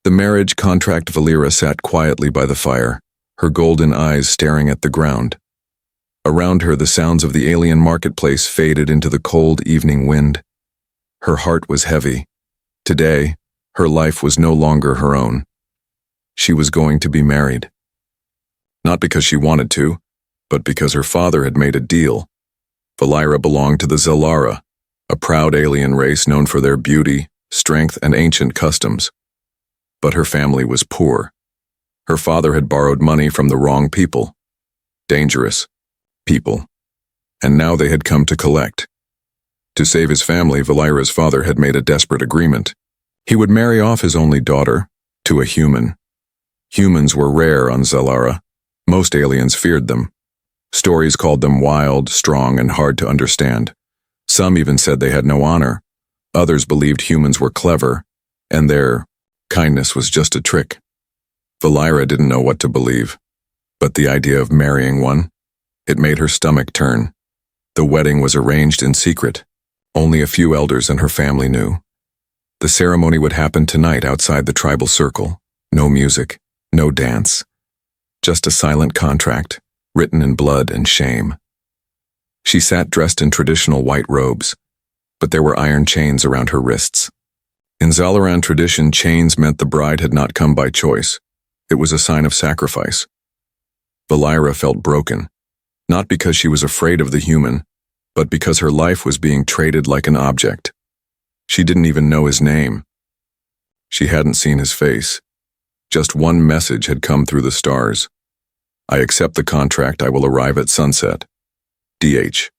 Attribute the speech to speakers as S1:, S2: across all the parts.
S1: The marriage contract Valera sat quietly by the fire, her golden eyes staring at the ground. Around her, the sounds of the alien marketplace faded into the cold evening wind. Her heart was heavy. Today, her life was no longer her own. She was going to be married. Not because she wanted to, but because her father had made a deal. Valera belonged to the Zelara, a proud alien race known for their beauty, strength, and ancient customs. But her family was poor. Her father had borrowed money from the wrong people. Dangerous people. And now they had come to collect. To save his family, Valera's father had made a desperate agreement. He would marry off his only daughter to a human. Humans were rare on Zelara. Most aliens feared them. Stories called them wild, strong, and hard to understand. Some even said they had no honor. Others believed humans were clever, and their kindness was just a trick. Valera didn't know what to believe, but the idea of marrying one, it made her stomach turn. The wedding was arranged in secret. Only a few elders and her family knew. The ceremony would happen tonight outside the tribal circle. No music, no dance. Just a silent contract, written in blood and shame. She sat dressed in traditional white robes, but there were iron chains around her wrists. In Zalaran tradition, chains meant the bride had not come by choice. It was a sign of sacrifice. Valera felt broken, not because she was afraid of the human, but because her life was being traded like an object. She didn't even know his name. She hadn't seen his face. Just one message had come through the stars. I accept the contract. I will arrive at sunset. DH.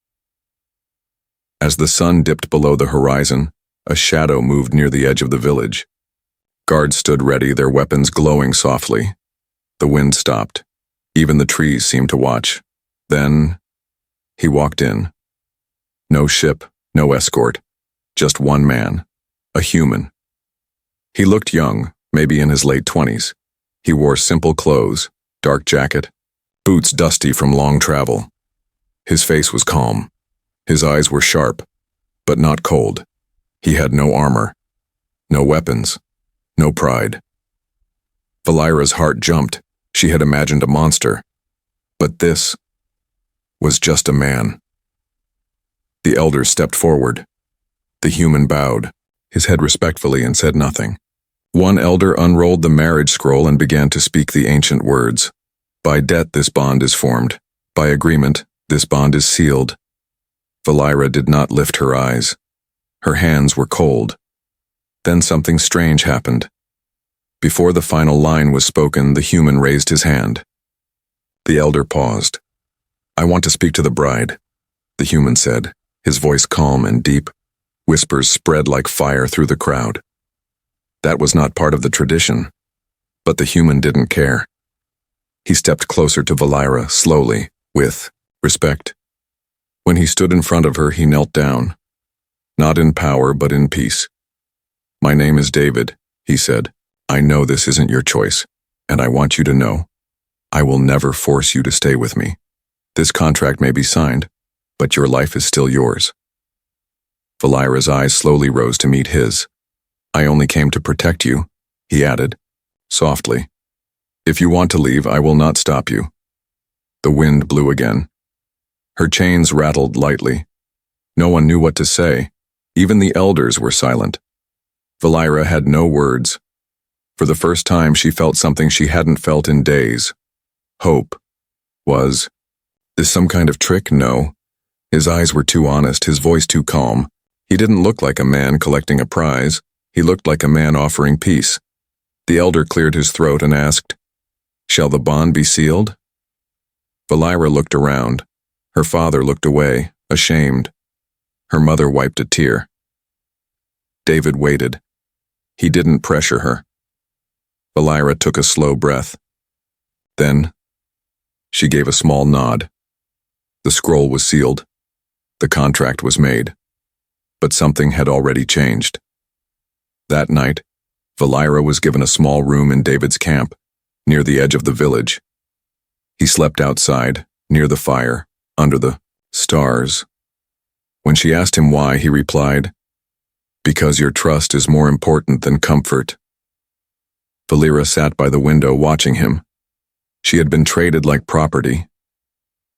S1: As the sun dipped below the horizon, a shadow moved near the edge of the village. Guards stood ready, their weapons glowing softly. The wind stopped. Even the trees seemed to watch. Then, he walked in. No ship, no escort, just one man, a human. He looked young, maybe in his late 20s. He wore simple clothes, dark jacket, boots dusty from long travel. His face was calm. His eyes were sharp, but not cold. He had no armor, no weapons, no pride. Valera's heart jumped. She had imagined a monster. But this was just a man. The elders stepped forward. The human bowed, his head respectfully, and said nothing. One elder unrolled the marriage scroll and began to speak the ancient words. By debt this bond is formed. By agreement, this bond is sealed. Valera did not lift her eyes. Her hands were cold. Then something strange happened. Before the final line was spoken, the human raised his hand. The elder paused. I want to speak to the bride, the human said, his voice calm and deep. Whispers spread like fire through the crowd. That was not part of the tradition, but the human didn't care. He stepped closer to Valera, slowly, with respect. When he stood in front of her, he knelt down. Not in power, but in peace. My name is David, he said. I know this isn't your choice, and I want you to know. I will never force you to stay with me. This contract may be signed, but your life is still yours. Valera's eyes slowly rose to meet his. I only came to protect you, he added, softly. If you want to leave, I will not stop you. The wind blew again. Her chains rattled lightly. No one knew what to say. Even the elders were silent. Valera had no words. For the first time, she felt something she hadn't felt in days. Hope. Was this some kind of trick? No. His eyes were too honest, his voice too calm. He didn't look like a man collecting a prize. He looked like a man offering peace. The elder cleared his throat and asked, Shall the bond be sealed? Valera looked around. Her father looked away, ashamed. Her mother wiped a tear. David waited. He didn't pressure her. Valera took a slow breath. Then, she gave a small nod. The scroll was sealed. The contract was made. But something had already changed. That night, Valera was given a small room in David's camp, near the edge of the village. He slept outside, near the fire, under the stars. When she asked him why, he replied, Because your trust is more important than comfort. Valera sat by the window watching him. She had been traded like property.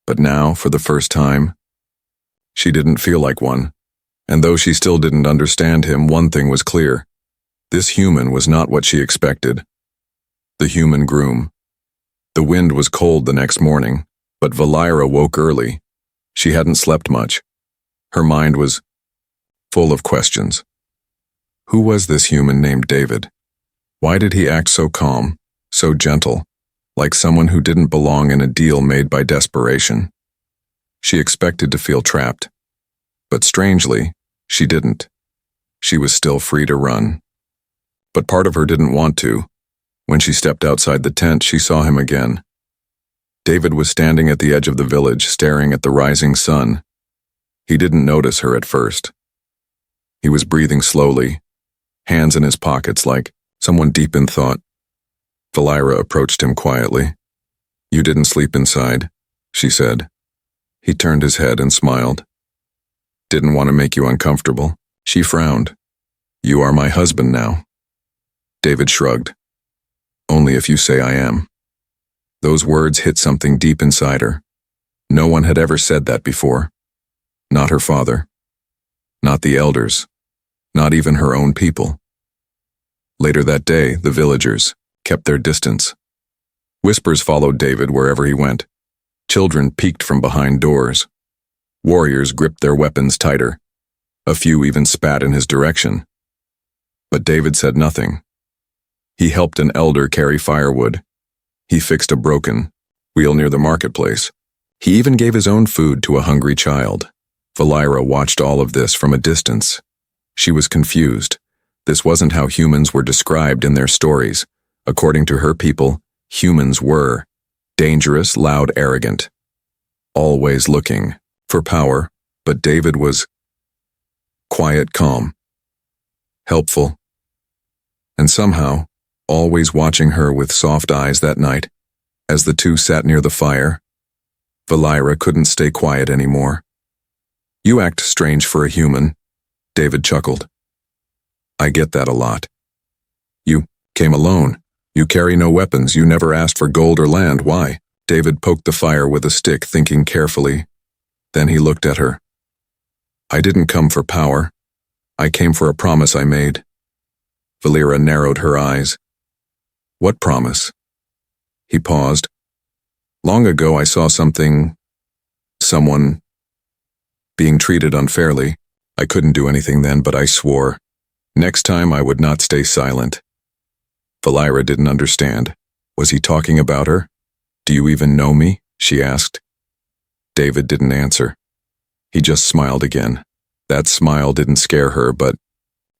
S1: But now, for the first time, she didn't feel like one. And though she still didn't understand him, one thing was clear. This human was not what she expected. The human groom. The wind was cold the next morning, but Valera woke early. She hadn't slept much. Her mind was full of questions. Who was this human named David? Why did he act so calm, so gentle, like someone who didn't belong in a deal made by desperation? She expected to feel trapped. But strangely, she didn't. She was still free to run. But part of her didn't want to. When she stepped outside the tent, she saw him again. David was standing at the edge of the village, staring at the rising sun. He didn't notice her at first. He was breathing slowly, hands in his pockets like someone deep in thought. Valera approached him quietly. "You didn't sleep inside," she said. He turned his head and smiled. "Didn't want to make you uncomfortable." She frowned. "You are my husband now." David shrugged. "Only if you say I am." Those words hit something deep inside her. No one had ever said that before. Not her father. Not the elders. Not even her own people. Later that day, the villagers kept their distance. Whispers followed David wherever he went. Children peeked from behind doors. Warriors gripped their weapons tighter. A few even spat in his direction. But David said nothing. He helped an elder carry firewood. He fixed a broken wheel near the marketplace. He even gave his own food to a hungry child. Valera watched all of this from a distance. She was confused. This wasn't how humans were described in their stories. According to her people, humans were dangerous, loud, arrogant, always looking for power, but David was quiet, calm, helpful, and somehow always watching her with soft eyes that night. As the two sat near the fire, Valera couldn't stay quiet anymore. "You act strange for a human," David chuckled. "I get that a lot. You came alone. You carry no weapons. You never asked for gold or land. Why?" David poked the fire with a stick, thinking carefully. Then he looked at her. "I didn't come for power. I came for a promise I made." Valera narrowed her eyes. "What promise?" He paused. "Long ago I saw someone being treated unfairly. I couldn't do anything then, but I swore. Next time I would not stay silent." Valera didn't understand. Was he talking about her? "Do you even know me?" she asked. David didn't answer. He just smiled again. That smile didn't scare her, but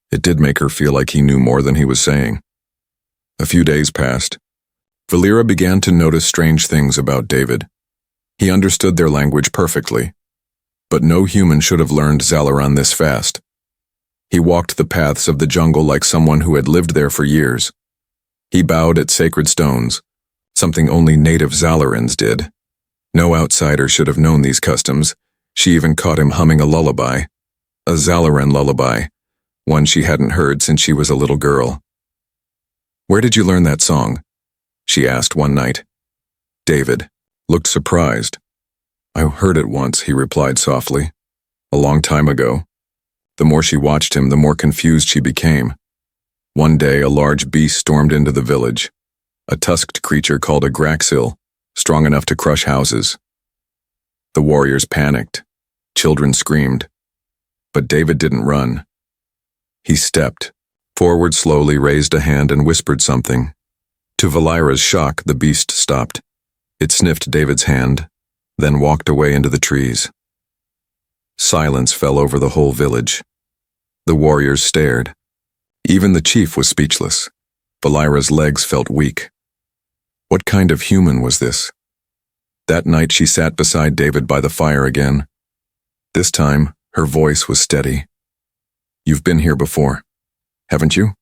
S1: it did make her feel like he knew more than he was saying. A few days passed. Valera began to notice strange things about David. He understood their language perfectly. But no human should have learned Zalaran this fast. He walked the paths of the jungle like someone who had lived there for years. He bowed at sacred stones, something only native Zalarans did. No outsider should have known these customs. She even caught him humming a lullaby. A Zalaran lullaby, one she hadn't heard since she was a little girl. "Where did you learn that song?" she asked one night. David looked surprised. "I heard it once," he replied softly. "A long time ago." The more she watched him, the more confused she became. One day, a large beast stormed into the village. A tusked creature called a Graxil, strong enough to crush houses. The warriors panicked. Children screamed. But David didn't run. He stepped forward slowly, raised a hand, and whispered something. To Valera's shock, the beast stopped. It sniffed David's hand, then walked away into the trees. Silence fell over the whole village. The warriors stared. Even the chief was speechless. Valera's legs felt weak. What kind of human was this? That night she sat beside David by the fire again. This time, her voice was steady. "You've been here before, haven't you?"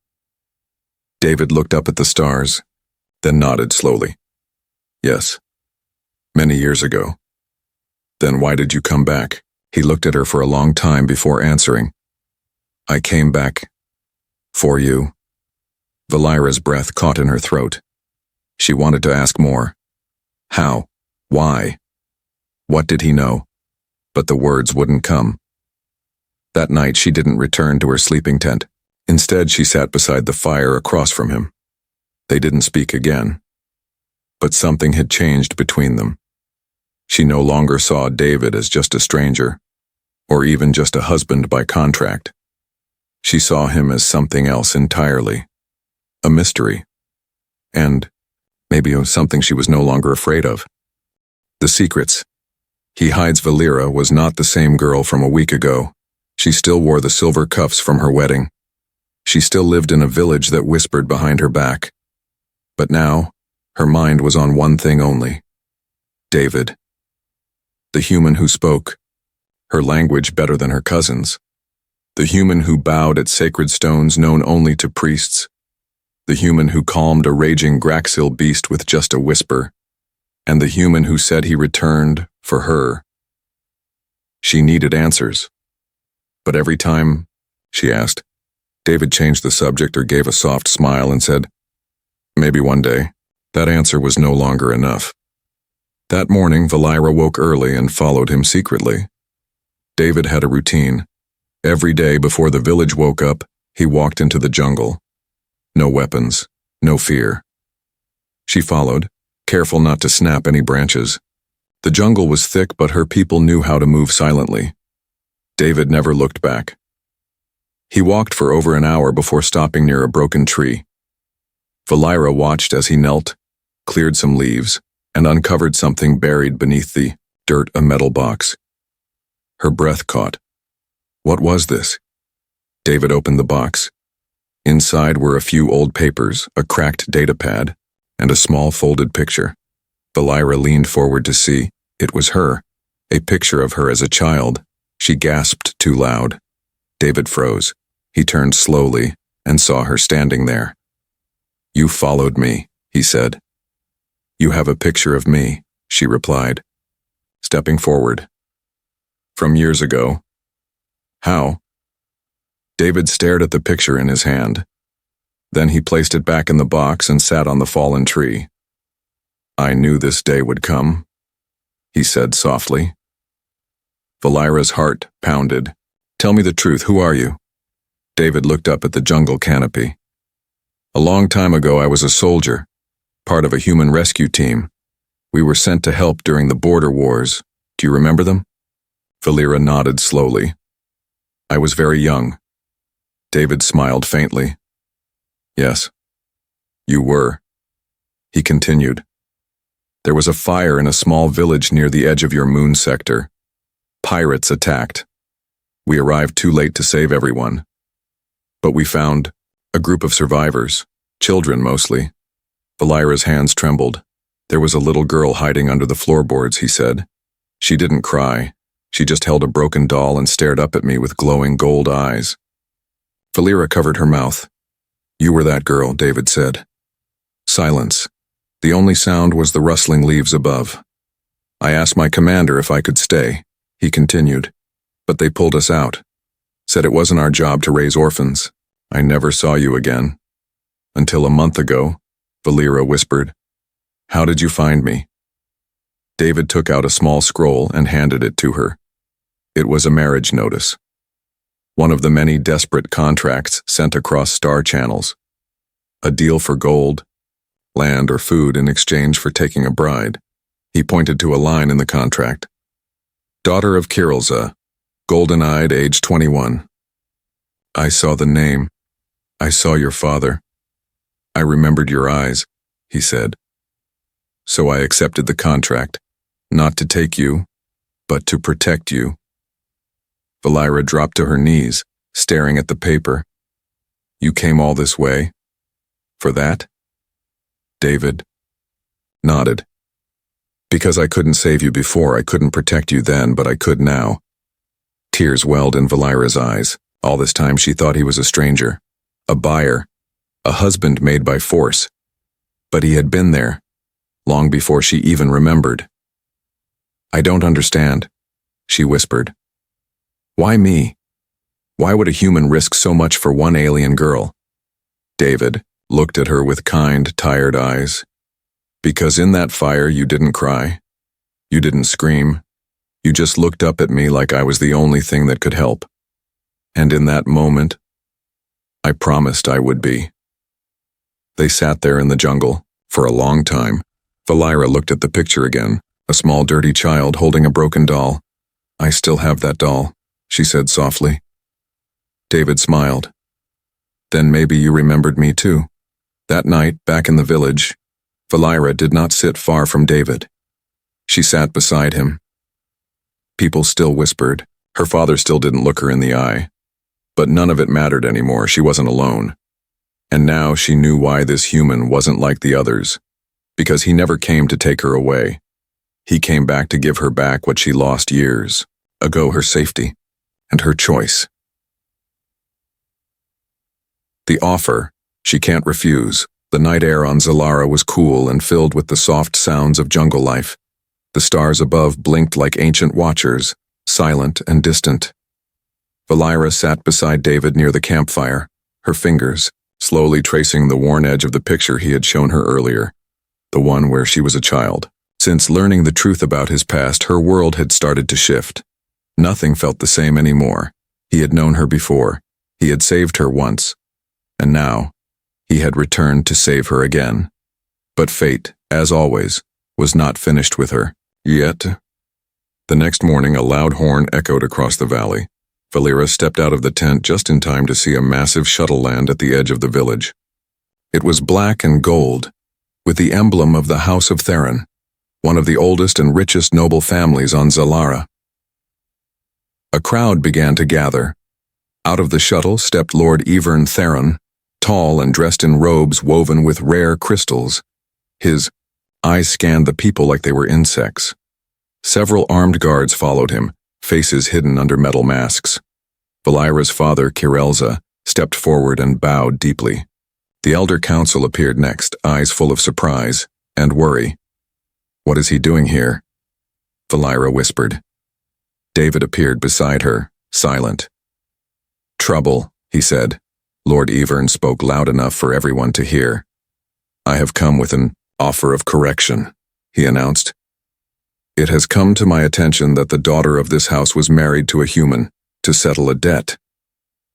S1: David looked up at the stars, then nodded slowly. "Yes, many years ago." "Then why did you come back?" He looked at her for a long time before answering. "I came back for you." Valira's breath caught in her throat. She wanted to ask more. How? Why? What did he know? But the words wouldn't come. That night she didn't return to her sleeping tent. Instead, she sat beside the fire across from him. They didn't speak again. But something had changed between them. She no longer saw David as just a stranger, or even just a husband by contract. She saw him as something else entirely. A mystery. And maybe it was something she was no longer afraid of. The secrets. He hides Valira was not the same girl from a week ago. She still wore the silver cuffs from her wedding. She still lived in a village that whispered behind her back. But now, her mind was on one thing only. David. The human who spoke, her language better than her cousin's. The human who bowed at sacred stones known only to priests. The human who calmed a raging Graxil beast with just a whisper. And the human who said he returned for her. She needed answers. But every time, she asked, David changed the subject or gave a soft smile and said, maybe one day. That answer was no longer enough. That morning, Valira woke early and followed him secretly. David had a routine. Every day before the village woke up, he walked into the jungle. No weapons, no fear. She followed, careful not to snap any branches. The jungle was thick, but her people knew how to move silently. David never looked back. He walked for over an hour before stopping near a broken tree. Valira watched as he knelt, cleared some leaves, and uncovered something buried beneath the dirt, a metal box. Her breath caught. What was this? David opened the box. Inside were a few old papers, a cracked data pad, and a small folded picture. Valira leaned forward to see. It was her, a picture of her as a child. She gasped too loud. David froze. He turned slowly and saw her standing there. You followed me, he said. You have a picture of me, she replied, stepping forward. From years ago. How? David stared at the picture in his hand. Then he placed it back in the box and sat on the fallen tree. I knew this day would come, he said softly. Valira's heart pounded. Tell me the truth, who are you? David looked up at the jungle canopy. A long time ago I was a soldier, part of a human rescue team. We were sent to help during the border wars. Do you remember them? Valira nodded slowly. I was very young. David smiled faintly. Yes, you were. He continued. There was a fire in a small village near the edge of your moon sector. Pirates attacked. We arrived too late to save everyone. But we found a group of survivors, children mostly. Valira's hands trembled. There was a little girl hiding under the floorboards, he said. She didn't cry. She just held a broken doll and stared up at me with glowing gold eyes. Valira covered her mouth. You were that girl, David said. Silence. The only sound was the rustling leaves above. I asked my commander if I could stay, he continued, but they pulled us out. Said it wasn't our job to raise orphans. I never saw you again. Until a month ago, Valira whispered. How did you find me? David took out a small scroll and handed it to her. It was a marriage notice. One of the many desperate contracts sent across star channels. A deal for gold, land or food in exchange for taking a bride. He pointed to a line in the contract. Daughter of Kirilza, golden-eyed, age 21. I saw the name. I saw your father. I remembered your eyes, he said. So I accepted the contract, not to take you, but to protect you. Valira dropped to her knees, staring at the paper. You came all this way? For that? David nodded. Because I couldn't save you before, I couldn't protect you then, but I could now. Tears welled in Valira's eyes. All this time she thought he was a stranger, a buyer, a husband made by force. But he had been there, long before she even remembered. I don't understand, she whispered. Why me? Why would a human risk so much for one alien girl? David, looked at her with kind, tired eyes. Because in that fire you didn't cry. You didn't scream. You just looked up at me like I was the only thing that could help. And in that moment, I promised I would be. They sat there in the jungle for a long time. Valira looked at the picture again, a small dirty child holding a broken doll. I still have that doll, she said softly. David smiled. Then maybe you remembered me too. That night, back in the village, Valira did not sit far from David. She sat beside him. People still whispered. Her father still didn't look her in the eye. But none of it mattered anymore. She wasn't alone. And now she knew why this human wasn't like the others. Because he never came to take her away. He came back to give her back what she lost years ago, her safety and her choice. The offer, she can't refuse. The night air on Zalara was cool and filled with the soft sounds of jungle life. The stars above blinked like ancient watchers, silent and distant. Valira sat beside David near the campfire, her fingers slowly tracing the worn edge of the picture he had shown her earlier, the one where she was a child. Since learning the truth about his past, her world had started to shift. Nothing felt the same anymore. He had known her before. He had saved her once. And now, he had returned to save her again. But fate, as always, was not finished with her. Yet. The next morning, a loud horn echoed across the valley. Valira stepped out of the tent just in time to see a massive shuttle land at the edge of the village. It was black and gold, with the emblem of the House of Theron, one of the oldest and richest noble families on Zalara. A crowd began to gather. Out of the shuttle stepped Lord Evern Theron, tall and dressed in robes woven with rare crystals. His eyes scanned the people like they were insects. Several armed guards followed him, faces hidden under metal masks. Valira's father, Kirelza, stepped forward and bowed deeply. The elder council appeared next, eyes full of surprise and worry. "What is he doing here?" Valira whispered. David appeared beside her, silent. "Trouble," he said. Lord Evern spoke loud enough for everyone to hear. "I have come with an offer of correction," he announced. "It has come to my attention that the daughter of this house was married to a human to settle a debt."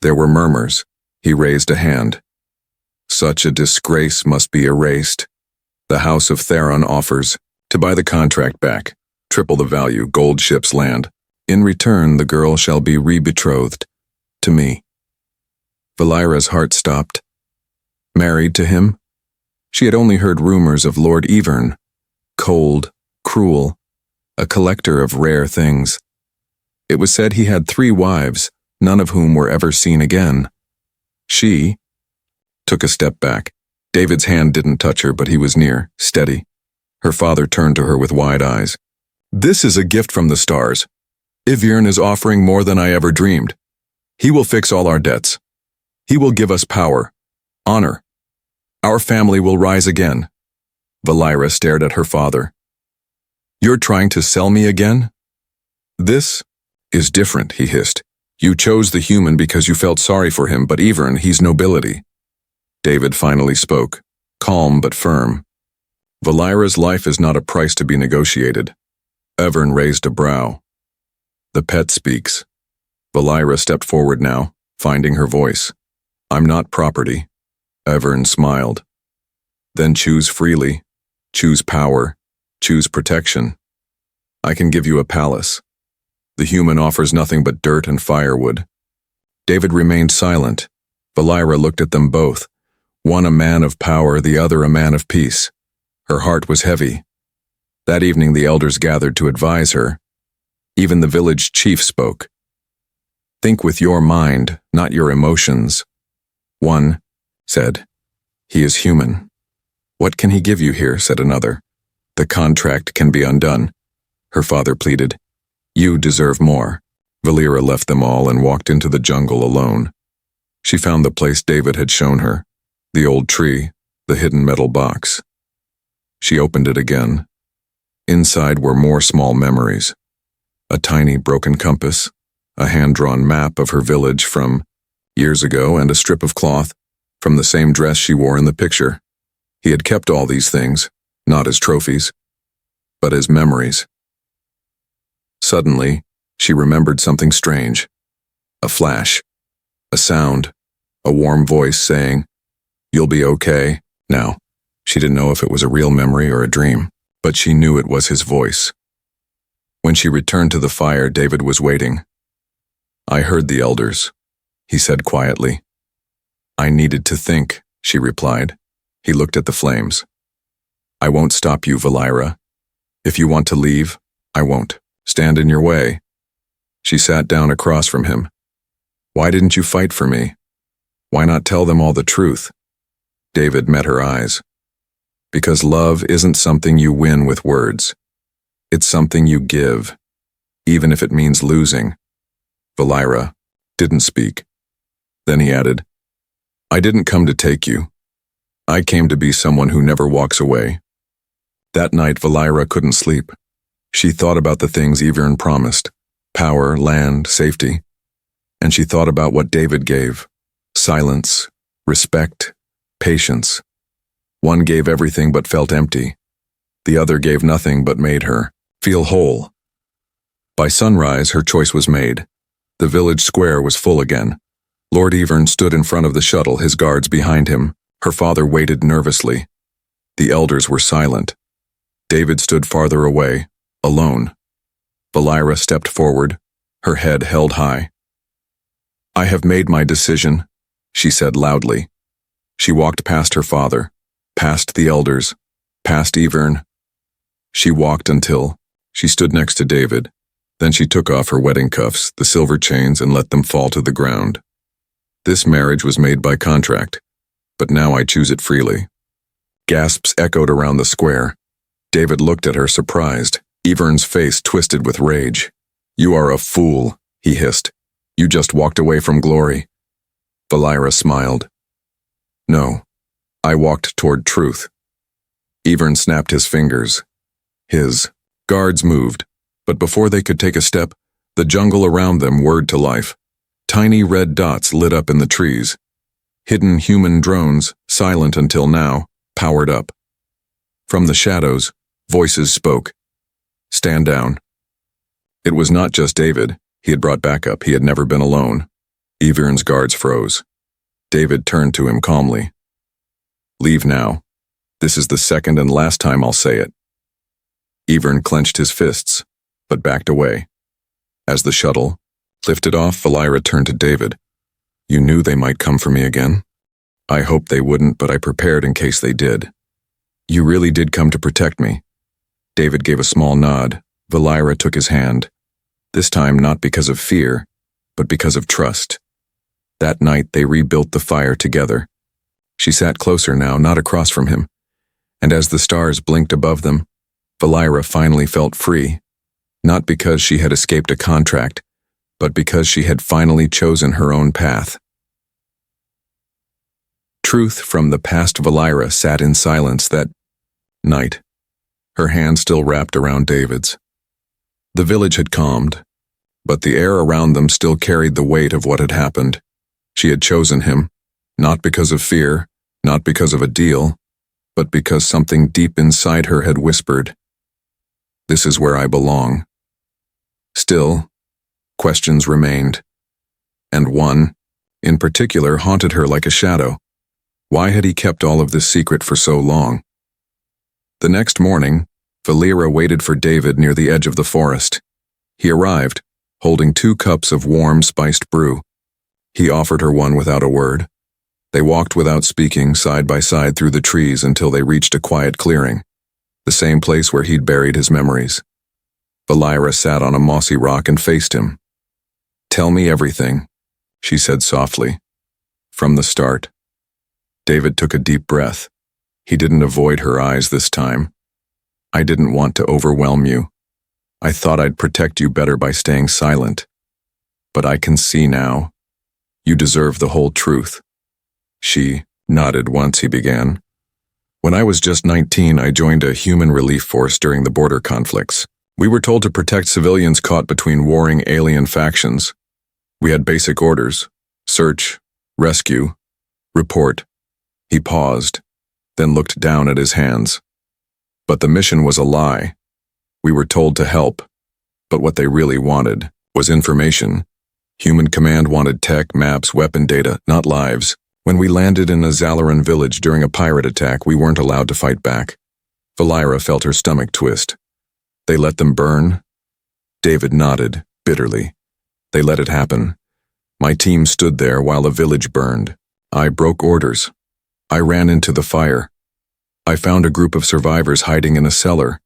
S1: There were murmurs. He raised a hand. "Such a disgrace must be erased. The House of Theron offers to buy the contract back, triple the value, gold ships land. In return, the girl shall be re-betrothed to me." Valira's heart stopped. Married to him? She had only heard rumors of Lord Evern. Cold, cruel, a collector of rare things. It was said he had 3 wives, none of whom were ever seen again. She took a step back. David's hand didn't touch her, but he was near, steady. Her father turned to her with wide eyes. "This is a gift from the stars. Evern is offering more than I ever dreamed. He will fix all our debts. He will give us power, honor. Our family will rise again." Valira stared at her father. "You're trying to sell me again?" "This is different," he hissed. "You chose the human because you felt sorry for him, but Evern, he's nobility." David finally spoke, calm but firm. "Valira's life is not a price to be negotiated." Evern raised a brow. "The pet speaks." Valira stepped forward now, finding her voice. "I'm not property." Evern smiled. "Then choose freely. Choose power. Choose protection. I can give you a palace. The human offers nothing but dirt and firewood." David remained silent. Valira looked at them both, one a man of power, the other a man of peace. Her heart was heavy. That evening the elders gathered to advise her. Even the village chief spoke. "Think with your mind, not your emotions." One said, "He is human." "What can he give you here?" said another. "The contract can be undone." Her father pleaded, "You deserve more." Valira left them all and walked into the jungle alone. She found the place David had shown her, the old tree, the hidden metal box. She opened it again. Inside were more small memories. A tiny broken compass, a hand-drawn map of her village from years ago, and a strip of cloth from the same dress she wore in the picture. He had kept all these things, not as trophies, but as memories. Suddenly, she remembered something strange. A flash, a sound, a warm voice saying, "You'll be okay." Now, she didn't know if it was a real memory or a dream, but she knew it was his voice. When she returned to the fire, David was waiting. "I heard the elders," he said quietly. "I needed to think," she replied. He looked at the flames. "I won't stop you, Valira. If you want to leave, I won't stand in your way." She sat down across from him. "Why didn't you fight for me? Why not tell them all the truth?" David met her eyes. "Because love isn't something you win with words. It's something you give, even if it means losing." Valira didn't speak. Then he added, "I didn't come to take you. I came to be someone who never walks away." That night, Valira couldn't sleep. She thought about the things Yvern promised: power, land, safety. And she thought about what David gave: silence, respect, patience. One gave everything but felt empty. The other gave nothing but made her feel whole. By sunrise, her choice was made. The village square was full again. Lord Yvern stood in front of the shuttle, his guards behind him. Her father waited nervously. The elders were silent. David stood farther away, alone. Valira stepped forward, her head held high. "I have made my decision," she said loudly. She walked past her father, past the elders, past Yvern. She walked until she stood next to David. Then she took off her wedding cuffs, the silver chains, and let them fall to the ground. "This marriage was made by contract, but now I choose it freely." Gasps echoed around the square. David looked at her, surprised. Yvern's face twisted with rage. "You are a fool," he hissed. "You just walked away from glory." Valira smiled. "No, I walked toward truth." Yvern snapped his fingers. His guards moved, but before they could take a step, the jungle around them whirred to life. Tiny red dots lit up in the trees. Hidden human drones, silent until now, powered up. From the shadows, voices spoke. "Stand down." It was not just David. He had brought backup. He had never been alone. Yvern's guards froze. David turned to him calmly. "Leave now. This is the second and last time I'll say it." Yvern clenched his fists, but backed away. As the shuttle lifted off, Valira turned to David. "You knew they might come for me again?" "I hoped they wouldn't, but I prepared in case they did." "You really did come to protect me." David gave a small nod. Valira took his hand. This time not because of fear, but because of trust. That night they rebuilt the fire together. She sat closer now, not across from him. And as the stars blinked above them, Valira finally felt free. Not because she had escaped a contract, but because she had finally chosen her own path. Truth from the past. Valira sat in silence that night, her hand still wrapped around David's. The village had calmed, but the air around them still carried the weight of what had happened. She had chosen him, not because of fear, not because of a deal, but because something deep inside her had whispered, "This is where I belong." Still, questions remained, and one, in particular, haunted her like a shadow. Why had he kept all of this secret for so long? The next morning, Valira waited for David near the edge of the forest. He arrived, holding 2 cups of warm, spiced brew. He offered her one without a word. They walked without speaking, side by side through the trees until they reached a quiet clearing, the same place where he'd buried his memories. Valira sat on a mossy rock and faced him. "Tell me everything," she said softly. "From the start." David took a deep breath. He didn't avoid her eyes this time. "I didn't want to overwhelm you. I thought I'd protect you better by staying silent. But I can see now. You deserve the whole truth." She nodded once he began. "When I was just 19, I joined a human relief force during the border conflicts. We were told to protect civilians caught between warring alien factions. We had basic orders: search, rescue, Report. He paused, then looked down at his hands. But the mission was a lie. We were told to help, but what they really wanted was information. Human Command wanted tech, maps, weapon data, not lives. When we landed in a Zalaran village during a pirate attack, we weren't allowed to fight back. Valira felt her stomach twist. They let them burn? David nodded, bitterly. They let it happen. My team stood there while a village burned. I broke orders. I ran into the fire. I found a group of survivors hiding in a cellar.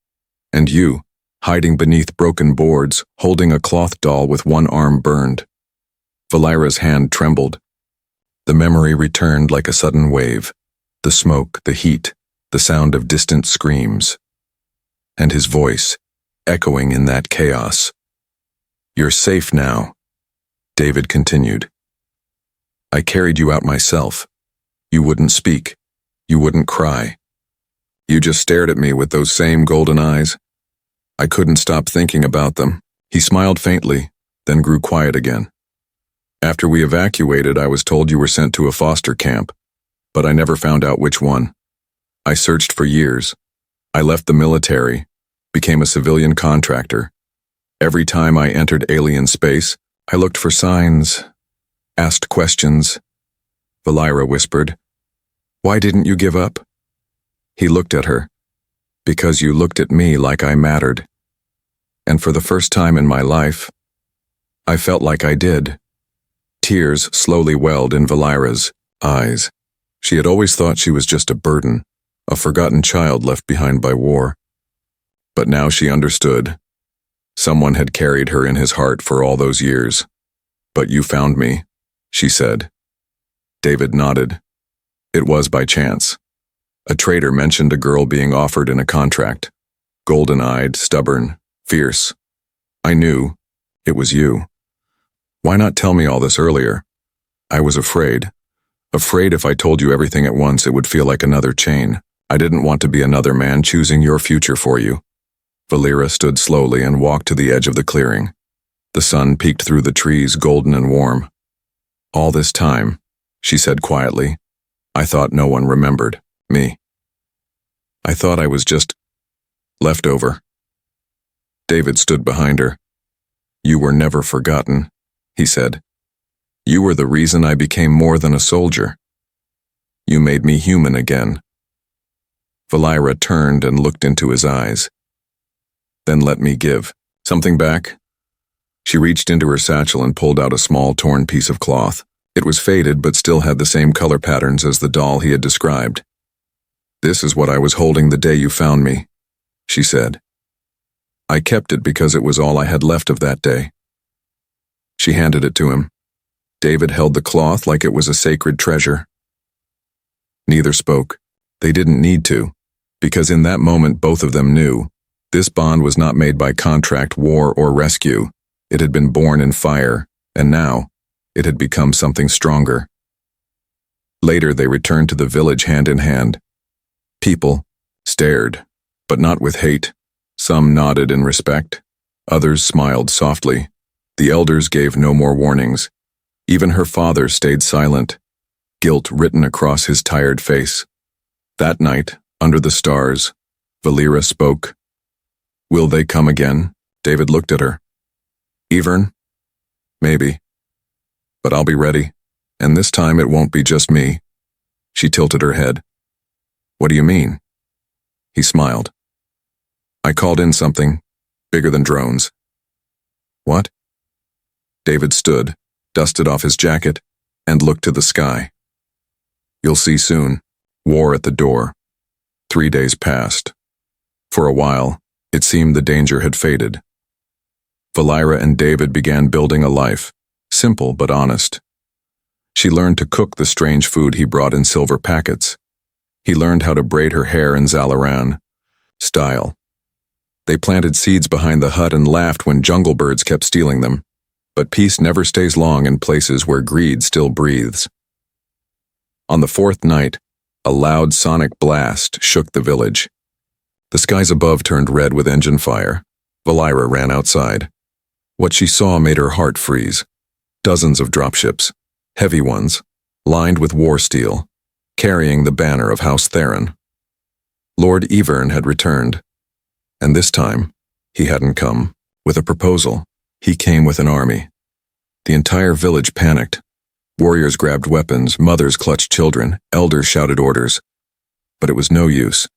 S1: And you, hiding beneath broken boards, holding a cloth doll with one arm burned. Valira's hand trembled. The memory returned like a sudden wave. The smoke, the heat, the sound of distant screams. And his voice, echoing in that chaos. You're safe now, David continued. I carried you out myself. You wouldn't speak. You wouldn't cry. You just stared at me with those same golden eyes. I couldn't stop thinking about them. He smiled faintly, then grew quiet again. After we evacuated, I was told you were sent to a foster camp, but I never found out which one. I searched for years. I left the military, became a civilian contractor. Every time I entered alien space, I looked for signs, asked questions. Valira whispered, "Why didn't you give up?" He looked at her. "Because you looked at me like I mattered. And for the first time in my life, I felt like I did." Tears slowly welled in Valira's eyes. She had always thought she was just a burden, a forgotten child left behind by war. But now she understood. Someone had carried her in his heart for all those years. "But you found me," she said. David nodded. It was by chance. A trader mentioned a girl being offered in a contract. Golden-eyed, stubborn, fierce. I knew. It was you. Why not tell me all this earlier? I was afraid. Afraid if I told you everything at once, it would feel like another chain. I didn't want to be another man choosing your future for you. Valira stood slowly and walked to the edge of the clearing. The sun peeked through the trees, golden and warm. All this time, she said quietly, I thought no one remembered me. I thought I was just leftover. David stood behind her. You were never forgotten, he said. You were the reason I became more than a soldier. You made me human again. Valira turned and looked into his eyes. Then let me give something back. She reached into her satchel and pulled out a small torn piece of cloth. It was faded but still had the same color patterns as the doll he had described. This is what I was holding the day you found me, she said. I kept it because it was all I had left of that day. She handed it to him. David held the cloth like it was a sacred treasure. Neither spoke. They didn't need to, because in that moment both of them knew this bond was not made by contract, war, or rescue. It had been born in fire, and now it had become something stronger. Later they returned to the village hand in hand. People stared, but not with hate. Some nodded in respect. Others smiled softly. The elders gave no more warnings. Even her father stayed silent, guilt written across his tired face. That night, under the stars, Valira spoke. Will they come again? David looked at her. Evern? Maybe. But I'll be ready, and this time it won't be just me. She tilted her head. What do you mean? He smiled. I called in something bigger than drones. What? David stood, dusted off his jacket, and looked to the sky. You'll see soon. War at the door. 3 days passed. For a while, it seemed the danger had faded. Valira and David began building a life, simple but honest. She learned to cook the strange food he brought in silver packets. He learned how to braid her hair in Zalaran style. They planted seeds behind the hut and laughed when jungle birds kept stealing them. But peace never stays long in places where greed still breathes. On the 4th night, a loud sonic blast shook the village. The skies above turned red with engine fire. Valira ran outside. What she saw made her heart freeze. Dozens of dropships, heavy ones, lined with war steel, carrying the banner of House Theron. Lord Evern had returned, and this time, he hadn't come with a proposal. He came with an army. The entire village panicked. Warriors grabbed weapons, mothers clutched children, elders shouted orders. But it was no use.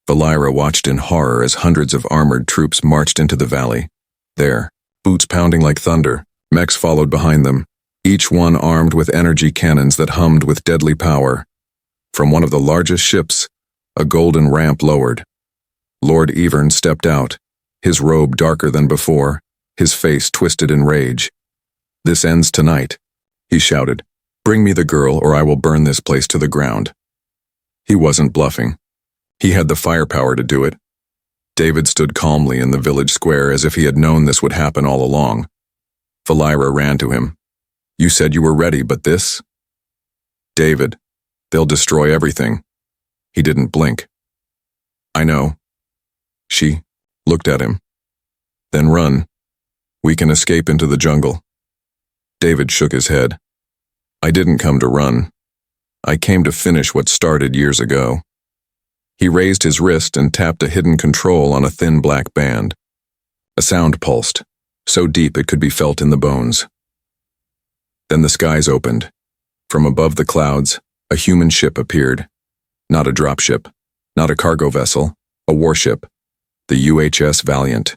S1: Valira watched in horror as hundreds of armored troops marched into the valley. There, boots pounding like thunder, mechs followed behind them, each one armed with energy cannons that hummed with deadly power. From one of the largest ships, a golden ramp lowered. Lord Evern stepped out, his robe darker than before, his face twisted in rage. "This ends tonight," he shouted. "Bring me the girl or I will burn this place to the ground." He wasn't bluffing. He had the firepower to do it. David stood calmly in the village square as if he had known this would happen all along. Valira ran to him. "You said you were ready, but this?" "David, they'll destroy everything." He didn't blink. "I know." She looked at him. "Then run. We can escape into the jungle." David shook his head. "I didn't come to run. I came to finish what started years ago." He raised his wrist and tapped a hidden control on a thin black band. A sound pulsed, so deep it could be felt in the bones. Then the skies opened. From above the clouds, a human ship appeared. Not a dropship, not a cargo vessel, a warship. The UHS Valiant,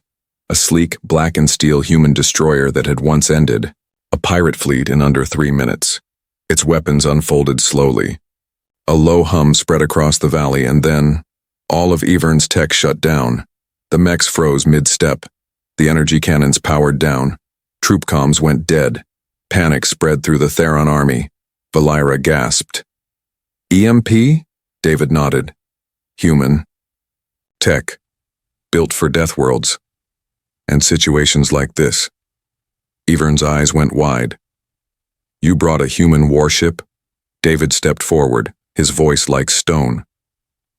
S1: a sleek black and steel human destroyer that had once ended a pirate fleet in under 3 minutes. Its weapons unfolded slowly. A low hum spread across the valley, and then all of Evern's tech shut down. The mechs froze mid-step. The energy cannons powered down. Troop comms went dead. Panic spread through the Theron army. Valira gasped. "EMP?" David nodded. "Human. Tech. Built for death worlds. And situations like this." Evern's eyes went wide. "You brought a human warship?" David stepped forward, his voice like stone.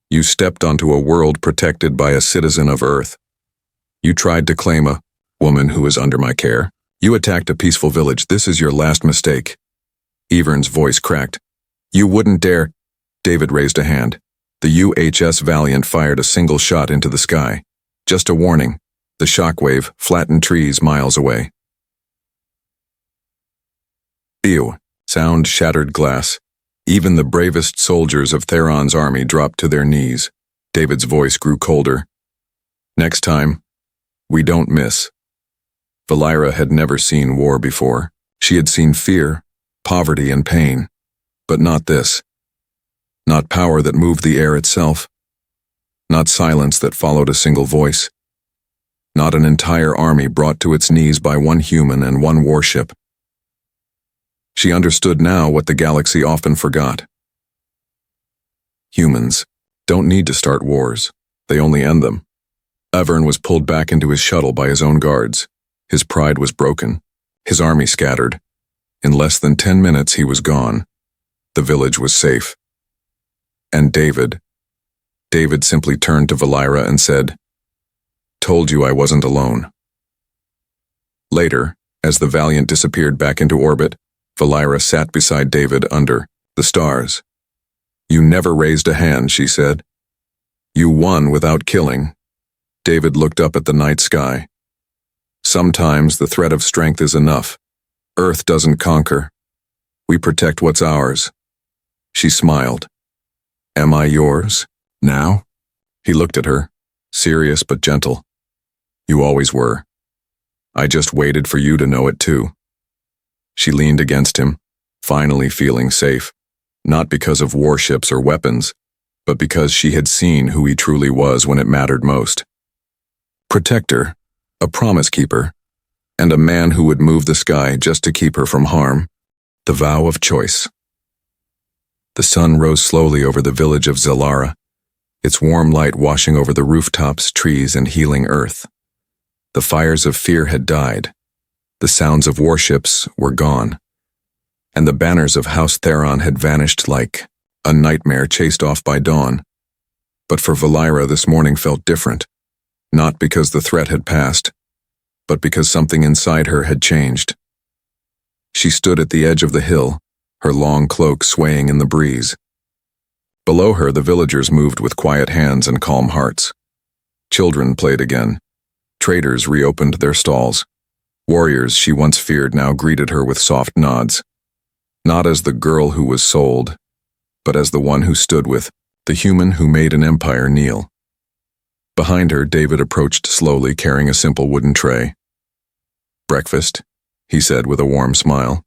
S1: "You stepped onto a world protected by a citizen of Earth. You tried to claim a woman who is under my care. You attacked a peaceful village. This is your last mistake." Evern's voice cracked. "You wouldn't dare." David raised a hand. The UHS Valiant fired a single shot into the sky. Just a warning. The shockwave flattened trees miles away. Ew. Sound shattered glass. Even the bravest soldiers of Theron's army dropped to their knees. David's voice grew colder. "Next time, we don't miss." Valira had never seen war before. She had seen fear, poverty, and pain. But not this. Not power that moved the air itself. Not silence that followed a single voice. Not an entire army brought to its knees by one human and one warship. She understood now what the galaxy often forgot. Humans don't need to start wars. They only end them. Evern was pulled back into his shuttle by his own guards. His pride was broken. His army scattered. In less than 10 minutes he was gone. The village was safe. And David simply turned to Valira and said, "Told you I wasn't alone." Later, as the Valiant disappeared back into orbit, Valira sat beside David under the stars. "You never raised a hand," she said. "You won without killing." David looked up at the night sky. "Sometimes the threat of strength is enough. Earth doesn't conquer. We protect what's ours." She smiled. "Am I yours? Now?" He looked at her, serious but gentle. "You always were. I just waited for you to know it too." She leaned against him, finally feeling safe, not because of warships or weapons, but because she had seen who he truly was when it mattered most. Protector, a promise keeper, and a man who would move the sky just to keep her from harm. The vow of choice. The sun rose slowly over the village of Zellara, its warm light washing over the rooftops, trees, and healing earth. The fires of fear had died. The sounds of warships were gone. And the banners of House Theron had vanished like a nightmare chased off by dawn. But for Valira, this morning felt different. Not because the threat had passed, but because something inside her had changed. She stood at the edge of the hill, her long cloak swaying in the breeze. Below her, the villagers moved with quiet hands and calm hearts. Children played again. Traders reopened their stalls. Warriors she once feared now greeted her with soft nods. Not as the girl who was sold, but as the one who stood with, the human who made an empire kneel. Behind her, David approached slowly, carrying a simple wooden tray. "Breakfast," he said with a warm smile.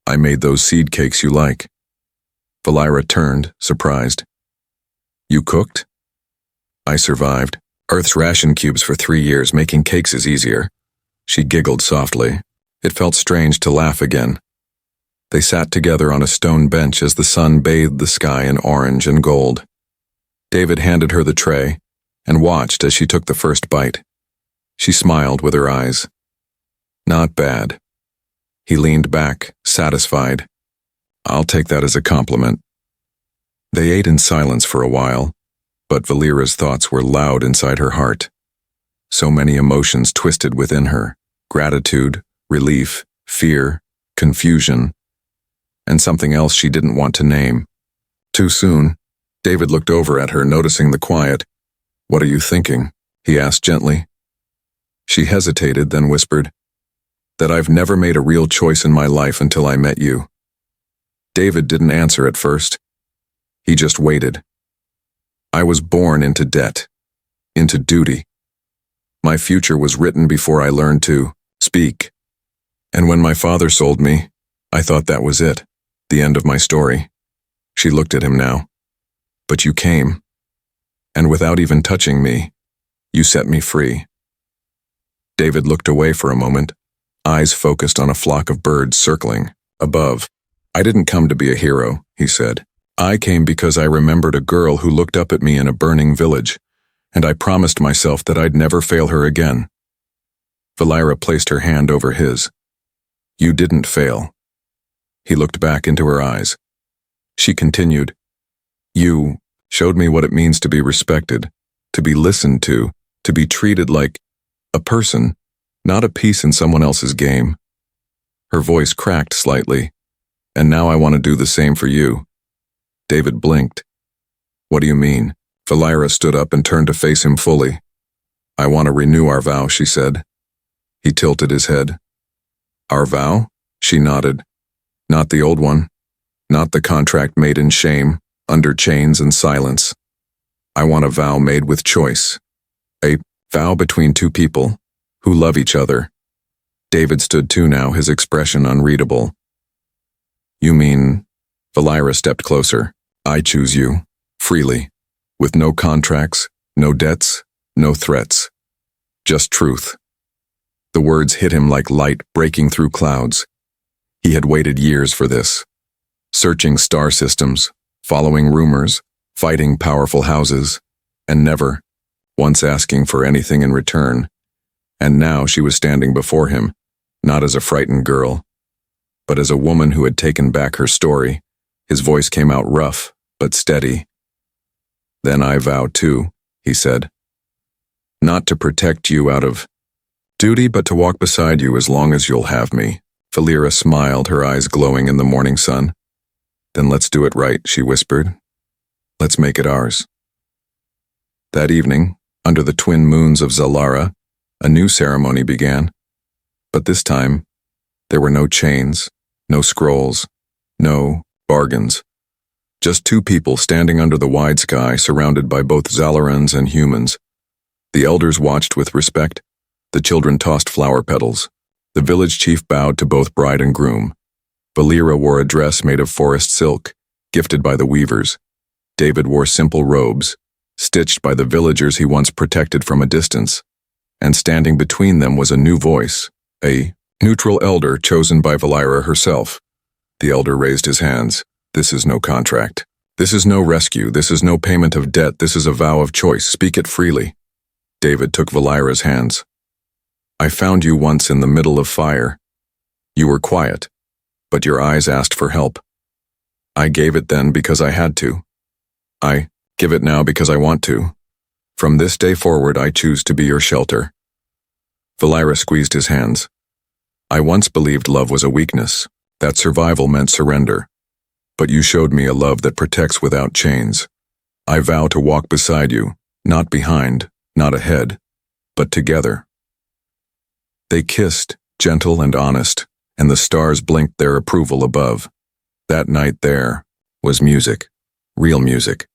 S1: "I made those seed cakes you like." Valira turned, surprised. "You cooked?" "I survived. Earth's ration cubes for 3 years. Making cakes is easier." She giggled softly. It felt strange to laugh again. They sat together on a stone bench as the sun bathed the sky in orange and gold. David handed her the tray and watched as she took the first bite. She smiled with her eyes. "Not bad." He leaned back, satisfied. "I'll take that as a compliment." They ate in silence for a while, but Valira's thoughts were loud inside her heart. So many emotions twisted within her: gratitude, relief, fear, confusion, and something else she didn't want to name. Too soon, David looked over at her, noticing the quiet. "What are you thinking?" he asked gently. She hesitated, then whispered, "That I've never made a real choice in my life until I met you." David didn't answer at first. He just waited. "I was born into debt, into duty. My future was written before I learned to speak. And when my father sold me, I thought that was it, the end of my story." She looked at him now. "But you came, and without even touching me, you set me free." David looked away for a moment, eyes focused on a flock of birds circling above. "I didn't come to be a hero," he said. "I came because I remembered a girl who looked up at me in a burning village, and I promised myself that I'd never fail her again." Valira placed her hand over his. "You didn't fail." He looked back into her eyes. She continued, "You showed me what it means to be respected, to be listened to be treated like a person, not a piece in someone else's game." Her voice cracked slightly. "And now I want to do the same for you." David blinked. "What do you mean?" Valira stood up and turned to face him fully. "I want to renew our vow," she said. He tilted his head. "Our vow?" She nodded. "Not the old one. Not the contract made in shame, under chains and silence. I want a vow made with choice. A vow between two people who love each other." David stood too now, his expression unreadable. "You mean..." Valira stepped closer. "I choose you, freely, with no contracts, no debts, no threats. Just truth." The words hit him like light breaking through clouds. He had waited years for this, searching star systems, following rumors, fighting powerful houses, and never once asking for anything in return. And now she was standing before him, not as a frightened girl, but as a woman who had taken back her story. His voice came out rough, but steady. "Then I vow too," he said. "Not to protect you out of duty, but to walk beside you as long as you'll have me." Valira smiled, her eyes glowing in the morning sun. "Then let's do it right," she whispered. "Let's make it ours." That evening, under the twin moons of Zalara, a new ceremony began. But this time, there were no chains, no scrolls, no bargains. Just two people standing under the wide sky, surrounded by both Zalarans and humans. The elders watched with respect. The children tossed flower petals. The village chief bowed to both bride and groom. Valira wore a dress made of forest silk, gifted by the weavers. David wore simple robes, stitched by the villagers he once protected from a distance. And standing between them was a new voice, a neutral elder chosen by Valira herself. The elder raised his hands. "This is no contract. This is no rescue. This is no payment of debt. This is a vow of choice. Speak it freely." David took Valira's hands. "I found you once in the middle of fire. You were quiet, but your eyes asked for help. I gave it then because I had to. I give it now because I want to. From this day forward, I choose to be your shelter." Valira squeezed his hands. "I once believed love was a weakness, That survival meant surrender. But you showed me a love that protects without chains. I vow to walk beside you, not behind, not ahead, but together. They kissed, gentle and honest, and the stars blinked their approval above. That night there was music, real music.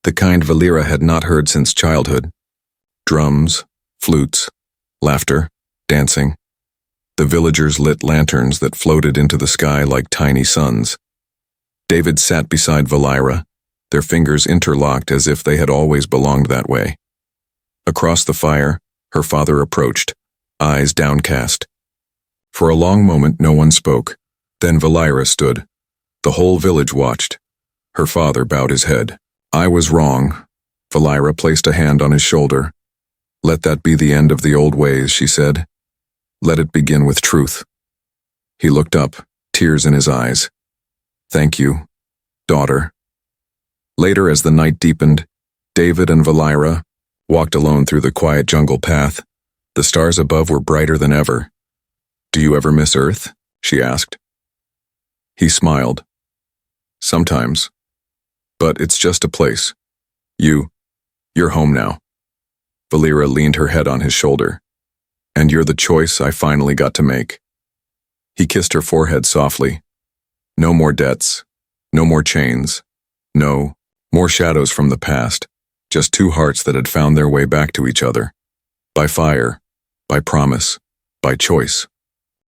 S1: The kind Valera had not heard since childhood. Drums, flutes, laughter, dancing. The villagers lit lanterns that floated into the sky like tiny suns. David sat beside Valera, their fingers interlocked as if they had always belonged that way. Across the fire, her father approached, eyes downcast. For a long moment no one spoke. Then Valera stood. The whole village watched. Her father bowed his head. I was wrong. Valera placed a hand on his shoulder. Let that be the end of the old ways, she said. Let it begin with truth. He looked up, tears in his eyes. Thank you, daughter. Later, as the night deepened, David and Valera walked alone through the quiet jungle path. The stars above were brighter than ever. Do you ever miss Earth? She asked. He smiled. Sometimes. But it's just a place. You're home now. Valera leaned her head on his shoulder. And you're the choice I finally got to make. He kissed her forehead softly. No more debts. No more chains. No more shadows from the past. Just two hearts that had found their way back to each other. By fire. By promise. By choice.